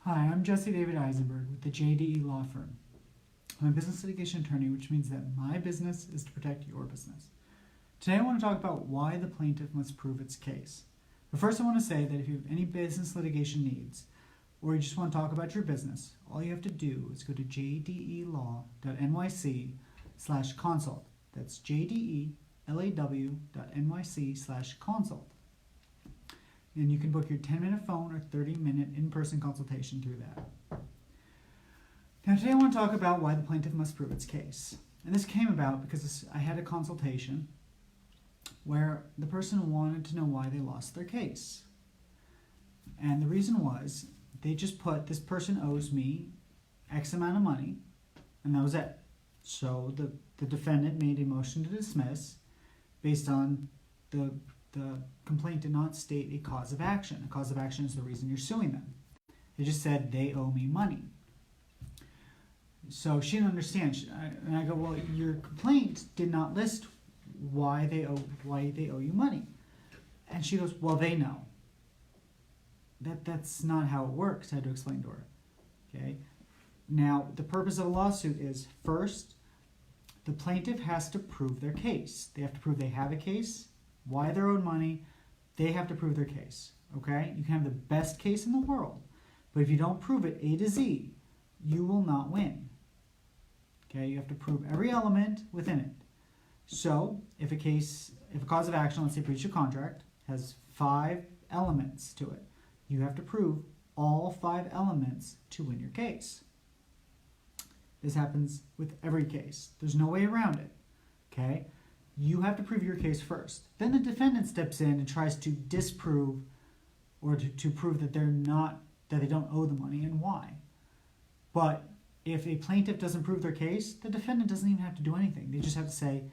Hi, I'm Jesse David Eisenberg with the JDE Law Firm. I'm a business litigation attorney, which means that my business is to protect your business. Today I want to talk about why the plaintiff must prove its case. But first I want to say that if you have any business litigation needs, or you just want to talk about your business, all you have to do is go to jdelaw.nyc/consult. That's jdelaw.nyc/consult. And you can book your 10-minute phone or 30-minute in-person consultation through that. Now today I want to talk about why the plaintiff must prove its case. And this came about because I had a consultation where the person wanted to know why they lost their case. And the reason was they just put, this person owes me X amount of money, and that was it. So the defendant made a motion to dismiss based on the complaint did not state a cause of action. A cause of action is the reason you're suing them. It just said they owe me money. So she didn't understand. And I go, well, your complaint did not list why they owe you money. And she goes, well, they know. That's not how it works. I had to explain to her. Okay. Now, the purpose of a lawsuit is, first, the plaintiff has to prove their case. They have to prove they have a case, why they're owed money. They have to prove their case. Okay? You can have the best case in the world, but if you don't prove it A to Z, you will not win. Okay? You have to prove every element within it. So, if a cause of action, let's say breach of contract, has 5 elements to it, you have to prove all 5 elements to win your case. This happens with every case. There's no way around it. Okay? You have to prove your case first. Then the defendant steps in and tries to disprove or to prove that they don't owe the money and why. But if a plaintiff doesn't prove their case, the defendant doesn't even have to do anything. They just have to say,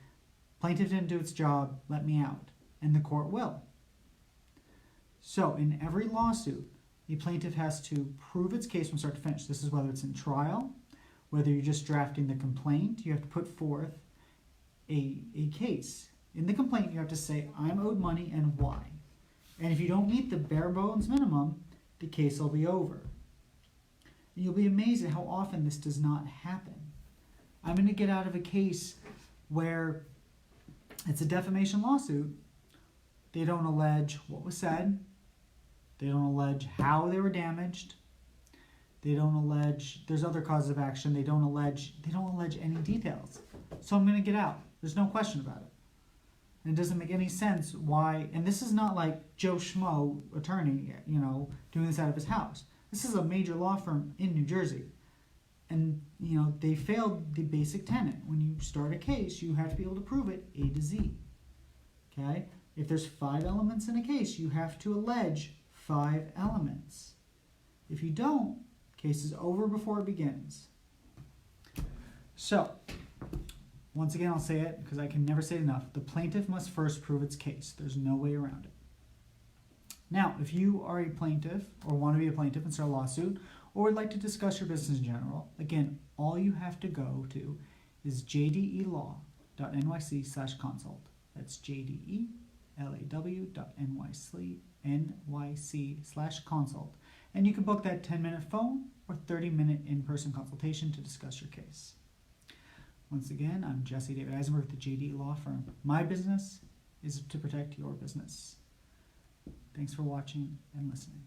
plaintiff didn't do its job, let me out. And the court will. So in every lawsuit, the plaintiff has to prove its case from start to finish. This is whether it's in trial, whether you're just drafting the complaint, you have to put forth a case. In the complaint, you have to say, I'm owed money and why. And if you don't meet the bare bones minimum, the case will be over. And you'll be amazed at how often this does not happen. I'm going to get out of a case where it's a defamation lawsuit. They don't allege what was said. They don't allege how they were damaged. They don't allege, there's other causes of action. They don't allege any details. So I'm going to get out. There's no question about it. And it doesn't make any sense why, and this is not like Joe Schmo attorney, doing this out of his house. This is a major law firm in New Jersey. And, they failed the basic tenet. When you start a case, you have to be able to prove it A to Z. Okay? If there's 5 elements in a case, you have to allege 5 elements. If you don't, case is over before it begins. So, once again, I'll say it because I can never say it enough. The plaintiff must first prove its case. There's no way around it. Now, if you are a plaintiff or want to be a plaintiff and start a lawsuit or would like to discuss your business in general, again, all you have to go to is jdelaw.nyc/consult. That's jdelaw.nyc/consult. And you can book that 10-minute phone or 30-minute in-person consultation to discuss your case. Once again, I'm Jesse David Eisenberg with the JDE Law Firm. My business is to protect your business. Thanks for watching and listening.